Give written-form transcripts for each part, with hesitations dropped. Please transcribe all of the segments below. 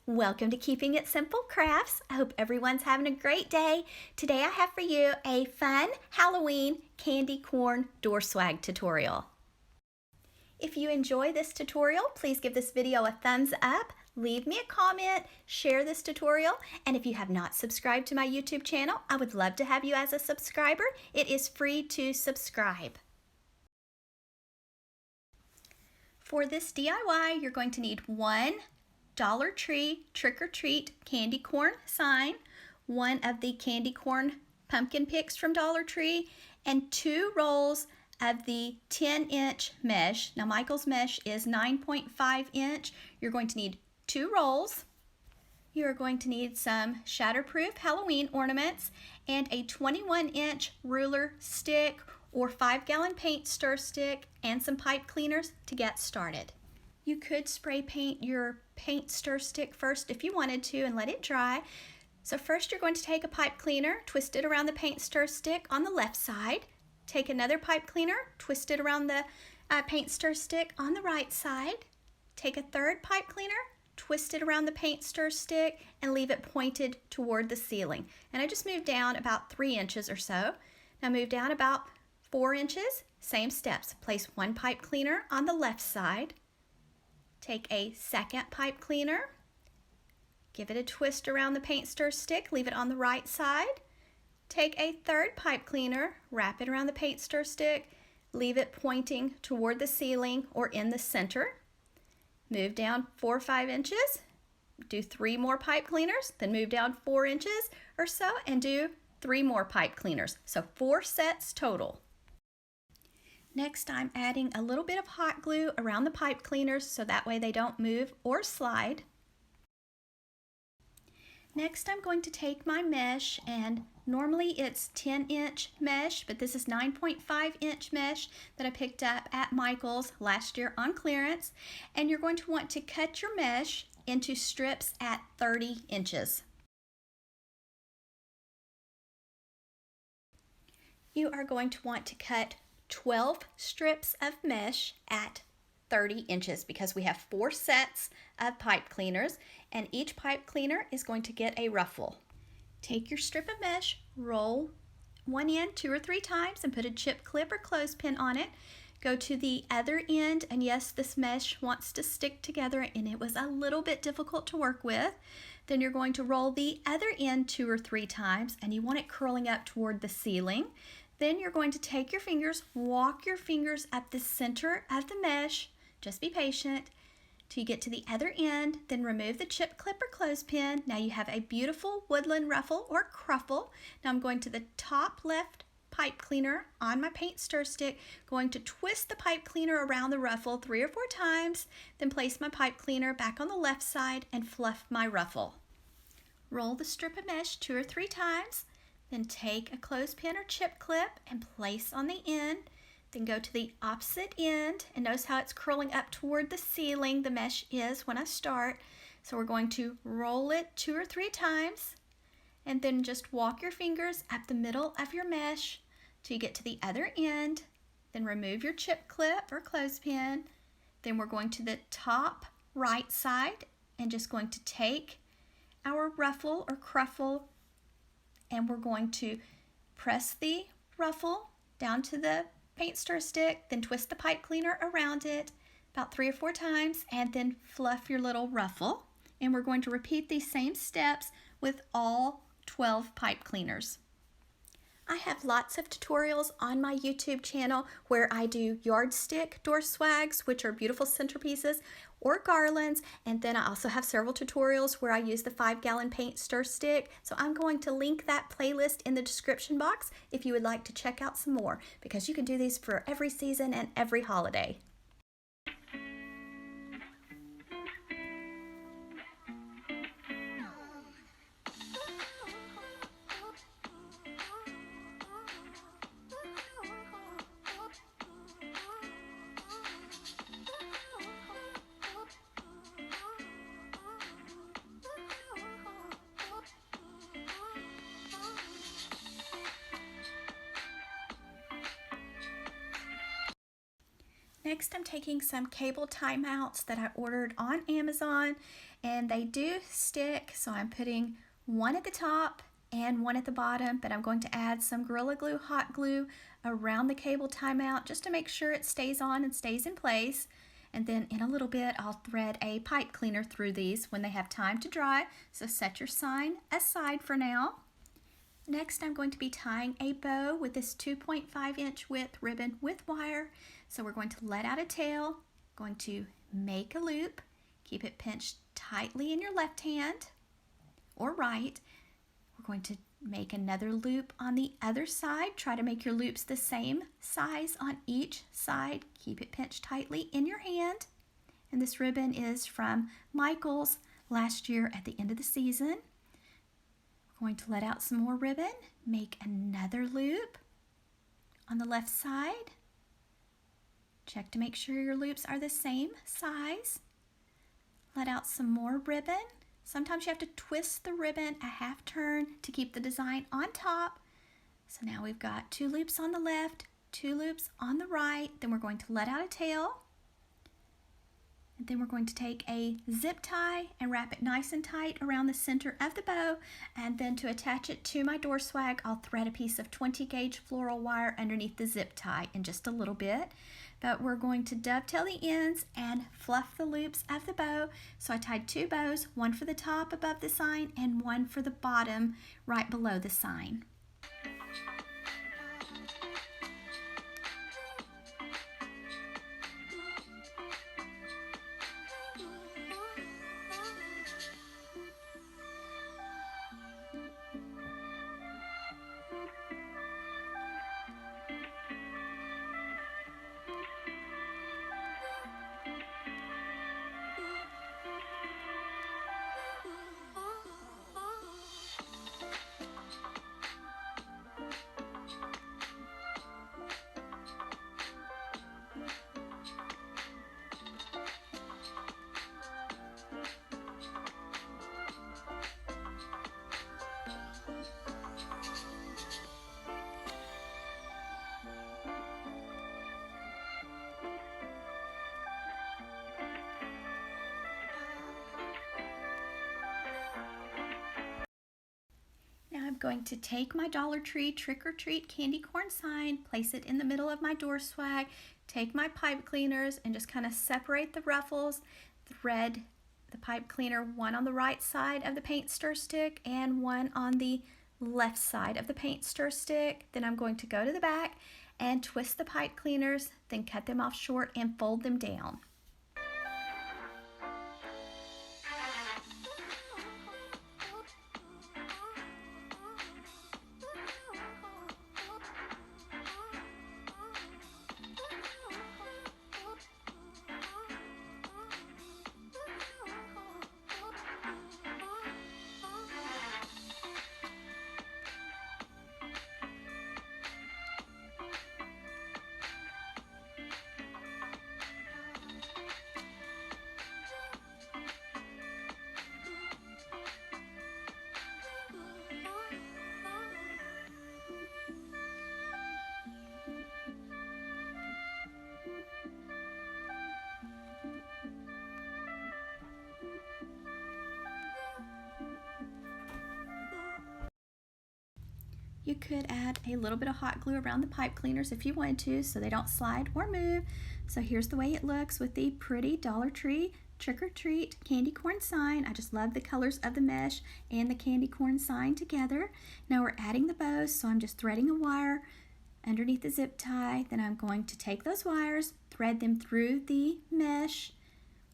Welcome to Keeping It Simple Crafts. I hope everyone's having a great day. Today I have for you a fun Halloween candy corn door swag tutorial. If you enjoy this tutorial, please give this video a thumbs up, leave me a comment, share this tutorial, and if you have not subscribed to my YouTube channel, I would love to have you as a subscriber. It is free to subscribe. For this DIY, you're going to need one Dollar Tree trick-or-treat candy corn sign, one of the candy corn pumpkin picks from Dollar Tree, and 2 rolls of the 10-inch mesh. Now Michael's mesh is 9.5 inch. You're going to need 2 rolls. You are going to need some Shatterproof Halloween ornaments and a 21-inch ruler stick or 5-gallon paint stir stick and some pipe cleaners to get started. You could spray paint your paint stir stick first if you wanted to and let it dry. So first you're going to take a pipe cleaner, twist it around the paint stir stick on the left side. Take another pipe cleaner, twist it around the paint stir stick on the right side. Take a third pipe cleaner, twist it around the paint stir stick and leave it pointed toward the ceiling. And I just moved down about 3 inches or so. Now move down about 4 inches, same steps. Place one pipe cleaner on the left side. Take a second pipe cleaner, give it a twist around the paint stir stick, leave it on the right side. Take a third pipe cleaner, wrap it around the paint stir stick, leave it pointing toward the ceiling or in the center. Move down 4 or 5 inches, do 3 more pipe cleaners, then move down 4 inches or so and do 3 more pipe cleaners. So 4 sets total. Next, I'm adding a little bit of hot glue around the pipe cleaners so that way they don't move or slide. Next, I'm going to take my mesh, and normally it's 10-inch mesh, but this is 9.5-inch mesh that I picked up at Michael's last year on clearance. And you're going to want to cut your mesh into strips at 30 inches. You are going to want to cut 12 strips of mesh at 30 inches because we have 4 sets of pipe cleaners and each pipe cleaner is going to get a ruffle. Take your strip of mesh, roll one end 2 or 3 times and put a chip clip or clothespin on it. Go to the other end, and yes, this mesh wants to stick together and it was a little bit difficult to work with. Then you're going to roll the other end 2 or 3 times and you want it curling up toward the ceiling. Then you're going to take your fingers, walk your fingers up the center of the mesh, just be patient, till you get to the other end, then remove the chip clip or clothespin. Now you have a beautiful Woodland Ruffle or Cruffle. Now I'm going to the top left pipe cleaner on my paint stir stick, going to twist the pipe cleaner around the ruffle 3 or 4 times, then place my pipe cleaner back on the left side and fluff my ruffle. Roll the strip of mesh 2 or 3 times. Then take a clothespin or chip clip and place on the end. Then go to the opposite end and notice how it's curling up toward the ceiling. The mesh is when I start. So we're going to roll it 2 or 3 times and then just walk your fingers up the middle of your mesh till you get to the other end. Then remove your chip clip or clothespin. Then we're going to the top right side and just going to take our ruffle or cruffle and we're going to press the ruffle down to the paint stir stick, then twist the pipe cleaner around it about 3 or 4 times and then fluff your little ruffle. And we're going to repeat these same steps with all 12 pipe cleaners. I have lots of tutorials on my YouTube channel where I do yardstick door swags, which are beautiful centerpieces, or garlands, and then I also have several tutorials where I use the 5-gallon paint stir stick. So I'm going to link that playlist in the description box if you would like to check out some more, because you can do these for every season and every holiday. Next, I'm taking some cable tie mounts that I ordered on Amazon, and they do stick, so I'm putting one at the top and one at the bottom, but I'm going to add some Gorilla Glue hot glue around the cable timeout just to make sure it stays on and stays in place. And then in a little bit, I'll thread a pipe cleaner through these when they have time to dry, so set your sign aside for now. Next, I'm going to be tying a bow with this 2.5-inch width ribbon with wire. So we're going to let out a tail, going to make a loop, keep it pinched tightly in your left hand or right. We're going to make another loop on the other side. Try to make your loops the same size on each side. Keep it pinched tightly in your hand. And this ribbon is from Michael's last year at the end of the season. We're going to let out some more ribbon, make another loop on the left side. Check to make sure your loops are the same size. Let out some more ribbon. Sometimes you have to twist the ribbon a half turn to keep the design on top. So now we've got 2 loops on the left, 2 loops on the right. Then we're going to let out a tail. And then we're going to take a zip tie and wrap it nice and tight around the center of the bow. And then to attach it to my door swag, I'll thread a piece of 20 gauge floral wire underneath the zip tie in just a little bit. But we're going to dovetail the ends and fluff the loops of the bow. So I tied 2 bows, one for the top above the sign and one for the bottom right below the sign. I'm going to take my Dollar Tree Trick or Treat candy corn sign, place it in the middle of my door swag, take my pipe cleaners and just kind of separate the ruffles, thread the pipe cleaner one on the right side of the paint stir stick and one on the left side of the paint stir stick. Then I'm going to go to the back and twist the pipe cleaners, then cut them off short and fold them down. You could add a little bit of hot glue around the pipe cleaners if you wanted to so they don't slide or move. So here's the way it looks with the pretty Dollar Tree Trick or Treat candy corn sign. I just love the colors of the mesh and the candy corn sign together. Now we're adding the bows, so I'm just threading a wire underneath the zip tie. Then I'm going to take those wires, thread them through the mesh,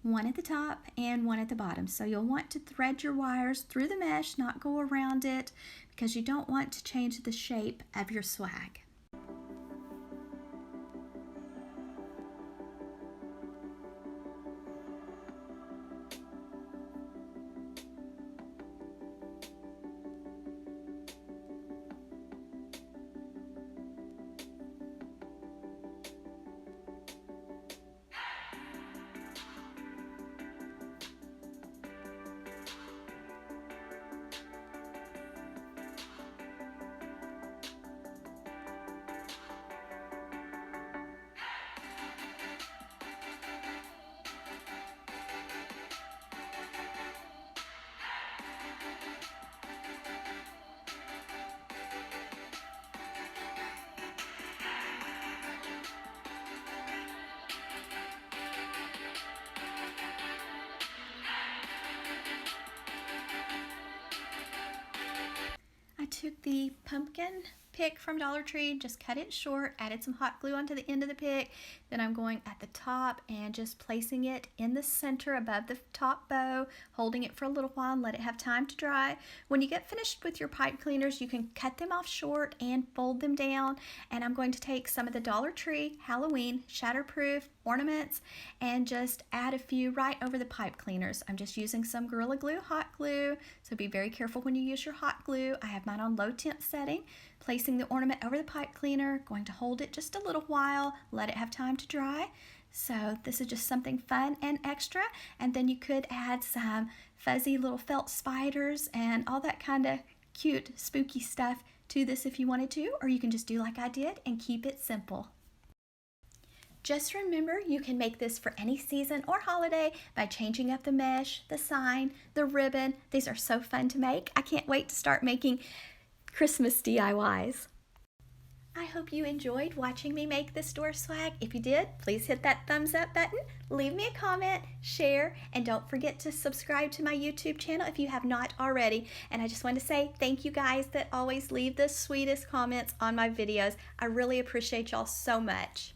one at the top and one at the bottom. So you'll want to thread your wires through the mesh, not go around it, because you don't want to change the shape of your swag. took the pumpkin pick from Dollar Tree, just cut it short, added some hot glue onto the end of the pick. Then I'm going at the top and just placing it in the center above the top bow, holding it for a little while and let it have time to dry. When you get finished with your pipe cleaners, you can cut them off short and fold them down. And I'm going to take some of the Dollar Tree Halloween Shatterproof ornaments and just add a few right over the pipe cleaners. I'm just using some Gorilla Glue hot glue, so be very careful when you use your hot glue. I have mine on low temp setting. Placing the ornament over the pipe cleaner, going to hold it just a little while, let it have time to dry. So this is just something fun and extra. And then you could add some fuzzy little felt spiders and all that kind of cute, spooky stuff to this if you wanted to, or you can just do like I did and keep it simple. Just remember, you can make this for any season or holiday by changing up the mesh, the sign, the ribbon. These are so fun to make. I can't wait to start making Christmas DIYs. I hope you enjoyed watching me make this door swag. If you did, please hit that thumbs up button, leave me a comment, share, and don't forget to subscribe to my YouTube channel if you have not already. And I just want to say thank you guys that always leave the sweetest comments on my videos. I really appreciate y'all so much.